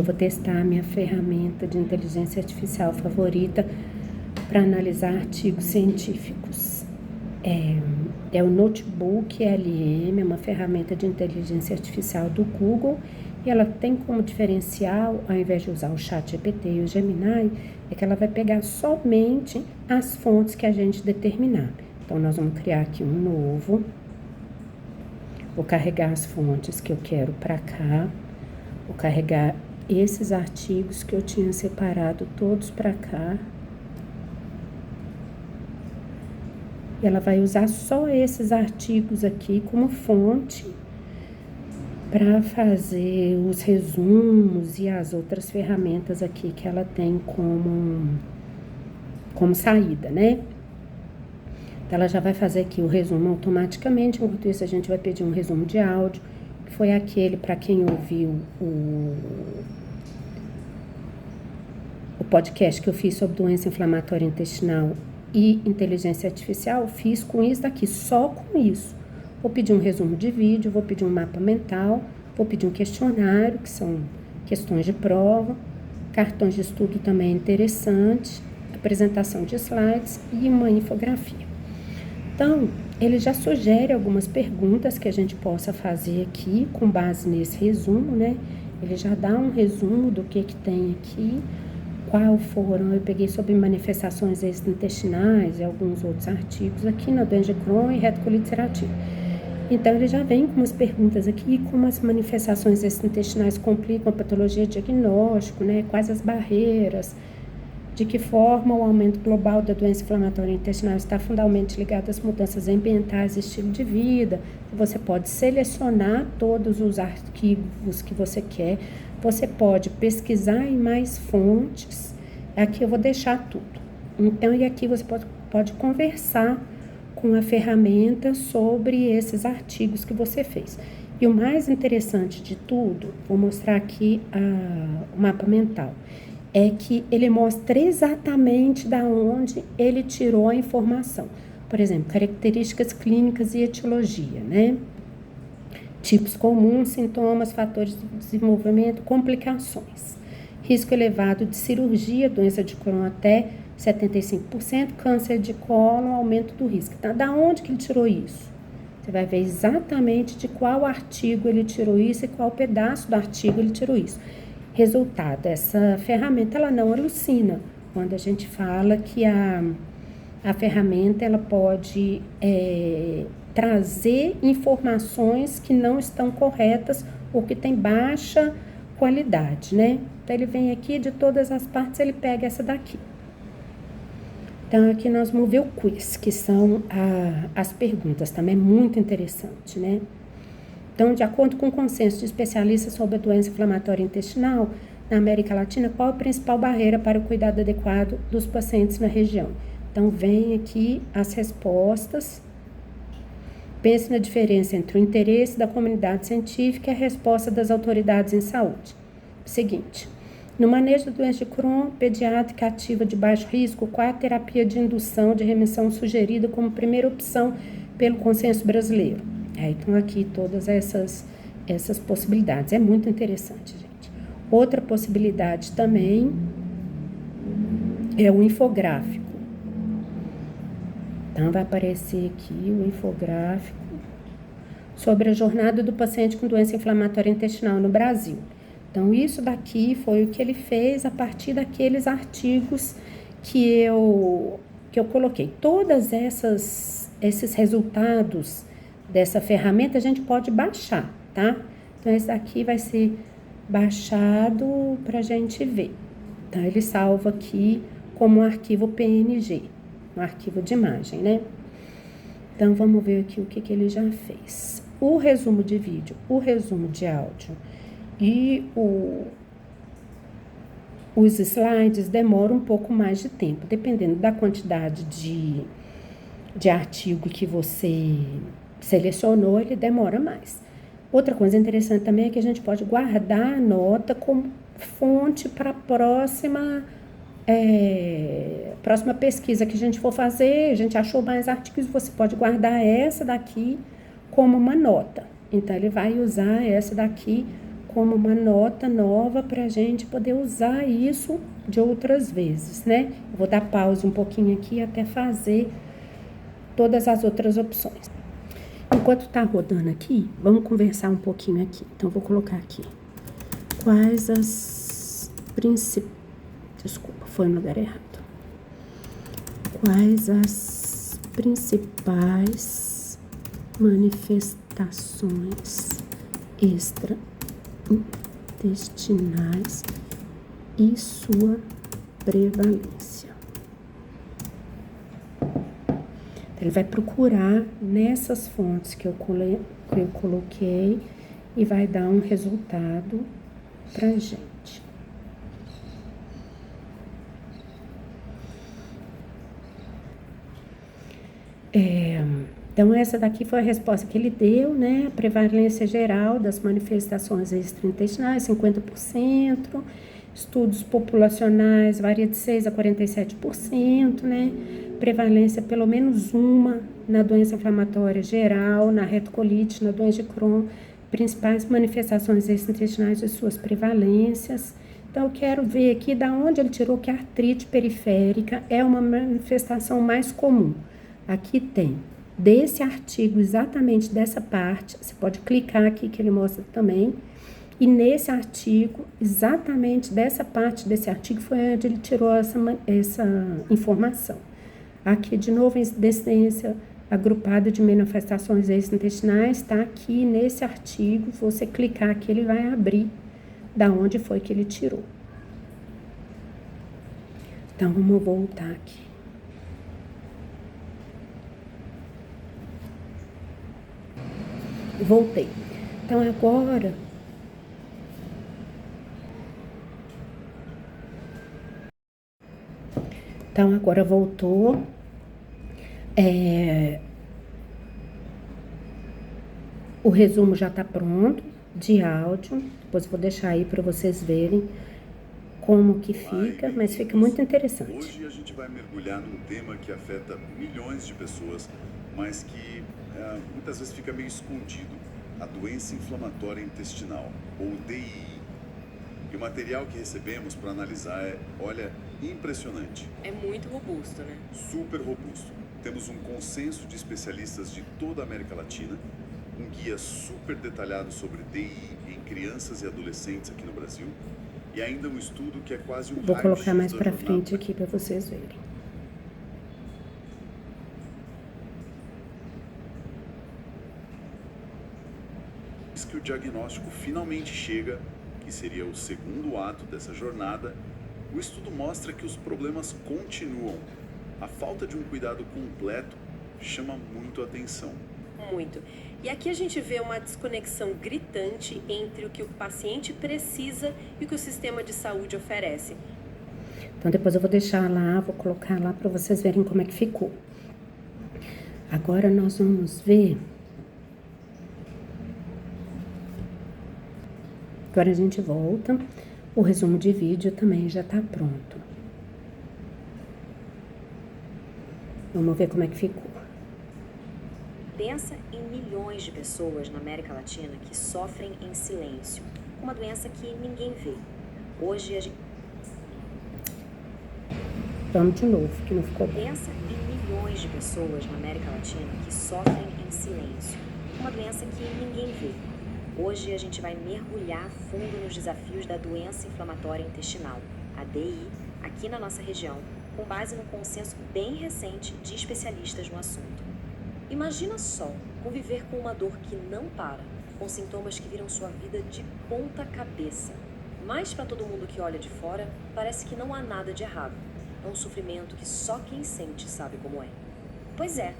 Eu vou testar a minha ferramenta de inteligência artificial favorita para analisar artigos científicos. É o Notebook LM, é uma ferramenta de inteligência artificial do Google, e ela tem como diferencial, ao invés de usar o ChatGPT e o Gemini, é que ela vai pegar somente as fontes que a gente determinar. Então, nós vamos criar aqui um novo, vou carregar as fontes que eu quero para cá, vou carregar esses artigos que eu tinha separado todos para cá. E ela vai usar só esses artigos aqui como fonte para fazer os resumos e as outras ferramentas aqui que ela tem como saída, né? Então, ela já vai fazer aqui o resumo automaticamente. Enquanto isso, a gente vai pedir um resumo de áudio, que foi aquele para quem ouviu o podcast que eu fiz sobre doença inflamatória intestinal e inteligência artificial. Fiz com isso daqui, só com isso. Vou pedir um resumo de vídeo, vou pedir um mapa mental, vou pedir um questionário, que são questões de prova, cartões de estudo também interessante, apresentação de slides e uma infografia. Então, ele já sugere algumas perguntas que a gente possa fazer aqui com base nesse resumo, né? Ele já dá um resumo do que tem aqui, qual foram, eu peguei sobre manifestações extraintestinais e alguns outros artigos aqui na doença de Crohn e retocolite ulcerativa. Então, ele já vem com umas perguntas aqui, como as manifestações extraintestinais complicam a patologia de diagnóstico, né? Quais as barreiras, de que forma o aumento global da doença inflamatória intestinal está fundamentalmente ligado às mudanças ambientais e estilo de vida. Você pode selecionar todos os arquivos que você quer, você pode pesquisar em mais fontes. Aqui eu vou deixar tudo. Então, e aqui você pode conversar com a ferramenta sobre esses artigos que você fez. E o mais interessante de tudo, vou mostrar aqui o mapa mental, é que ele mostra exatamente da onde ele tirou a informação. Por exemplo, características clínicas e etiologia, né? Tipos comuns, sintomas, fatores de desenvolvimento, complicações. Risco elevado de cirurgia, doença de Crohn até 75%, câncer de cólon, aumento do risco. Então, da onde que ele tirou isso? Você vai ver exatamente de qual artigo ele tirou isso e qual pedaço do artigo ele tirou isso. Resultado, essa ferramenta ela não alucina. Quando a gente fala que a ferramenta ela pode trazer informações que não estão corretas ou que tem baixa qualidade, né? Então, ele vem aqui, de todas as partes, ele pega essa daqui. Então, aqui nós vamos ver o quiz, que são as perguntas, também é muito interessante, né? Então, de acordo com o consenso de especialistas sobre a doença inflamatória intestinal, na América Latina, qual a principal barreira para o cuidado adequado dos pacientes na região? Então, vem aqui as respostas. Pense na diferença entre o interesse da comunidade científica e a resposta das autoridades em saúde. Seguinte, no manejo da doença de Crohn pediátrica ativa de baixo risco, qual é a terapia de indução de remissão sugerida como primeira opção pelo consenso brasileiro? Então, aqui todas essas possibilidades. É muito interessante, gente. Outra possibilidade também é o infográfico. Então, vai aparecer aqui o infográfico sobre a jornada do paciente com doença inflamatória intestinal no Brasil. Então, isso daqui foi o que ele fez a partir daqueles artigos que eu coloquei. Todas esses resultados dessa ferramenta a gente pode baixar, tá? Então, esse daqui vai ser baixado para a gente ver. Então, ele salva aqui como um arquivo PNG, um arquivo de imagem, né? Então, vamos ver aqui o que ele já fez. O resumo de vídeo, o resumo de áudio e os slides demoram um pouco mais de tempo, dependendo da quantidade de artigo que você selecionou, ele demora mais. Outra coisa interessante também é que a gente pode guardar a nota como fonte para a próxima pesquisa que a gente for fazer. A gente achou mais artigos, você pode guardar essa daqui como uma nota. Então, ele vai usar essa daqui como uma nota nova para a gente poder usar isso de outras vezes, né? Eu vou dar pausa um pouquinho aqui até fazer todas as outras opções. Enquanto tá rodando aqui, vamos conversar um pouquinho aqui. Então, eu vou colocar aqui. Quais as principais... Desculpa, foi no lugar errado. Quais as principais manifestações extraintestinais e sua prevalência? Ele vai procurar nessas fontes que eu coloquei e vai dar um resultado pra gente. Então, essa daqui foi a resposta que ele deu, né? A prevalência geral das manifestações extraintestinais, 50%. Estudos populacionais varia de 6% a 47%, né? Prevalência pelo menos uma na doença inflamatória geral, na retocolite, na doença de Crohn. Principais manifestações extraintestinais e suas prevalências. Então, eu quero ver aqui da onde ele tirou que a artrite periférica é uma manifestação mais comum. Aqui tem, desse artigo, exatamente dessa parte, você pode clicar aqui que ele mostra também, e nesse artigo, exatamente dessa parte desse artigo, foi onde ele tirou essa informação. Aqui, de novo, incidência agrupada de manifestações extraintestinais, está aqui nesse artigo, você clicar aqui, ele vai abrir da onde foi que ele tirou. Então, vamos voltar aqui. Voltei. Então, agora... Então, agora voltou. O resumo já está pronto, de áudio. Depois eu vou deixar aí para vocês verem como que fica, mas fica muito interessante. Hoje a gente vai mergulhar num tema que afeta milhões de pessoas, mas que muitas vezes fica meio escondido. A doença inflamatória intestinal, ou DII. E o material que recebemos para analisar é, olha, impressionante. É muito robusto, né? Super robusto. Temos um consenso de especialistas de toda a América Latina, um guia super detalhado sobre DII em crianças e adolescentes aqui no Brasil, e ainda um estudo que é quase um Vou colocar mais para para frente aqui para vocês verem. Que o diagnóstico finalmente chega, que seria o segundo ato dessa jornada. O estudo mostra que os problemas continuam. A falta de um cuidado completo chama muito a atenção. Muito. E aqui a gente vê uma desconexão gritante entre o que o paciente precisa e o que o sistema de saúde oferece. Então, depois eu vou deixar lá, vou colocar lá para vocês verem como é que ficou. Agora nós vamos ver... Agora a gente volta. O resumo de vídeo também já está pronto. Vamos ver como é que ficou. Pensa em milhões de pessoas na América Latina que sofrem em silêncio. Uma doença que ninguém vê. Hoje a gente... Vamos de novo, que não ficou bem. Pensa em milhões de pessoas na América Latina que sofrem em silêncio. Uma doença que ninguém vê. Hoje a gente vai mergulhar a fundo nos desafios da doença inflamatória intestinal, a DI, aqui na nossa região, com base no consenso bem recente de especialistas no assunto. Imagina só conviver com uma dor que não para, com sintomas que viram sua vida de ponta cabeça. Mas para todo mundo que olha de fora, parece que não há nada de errado. É um sofrimento que só quem sente sabe como é. Pois é,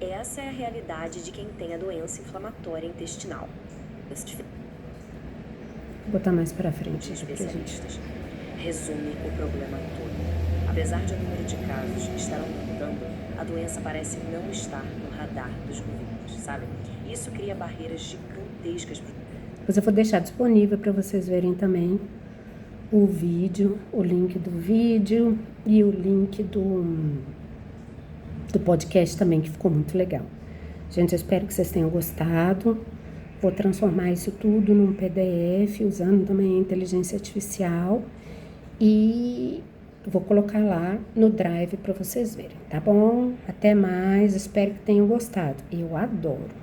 essa é a realidade de quem tem a doença inflamatória intestinal. Vou botar mais para frente. Especialistas resume o problema todo. Apesar de o número de casos estar aumentando, a doença parece não estar no radar dos governos, sabe? Isso cria barreiras gigantescas. Depois eu vou deixar disponível para vocês verem também o vídeo, o link do vídeo e o link do podcast também, que ficou muito legal. Gente, eu espero que vocês tenham gostado. Vou transformar isso tudo num PDF, usando também a inteligência artificial, e vou colocar lá no Drive para vocês verem, tá bom? Até mais, espero que tenham gostado. Eu adoro.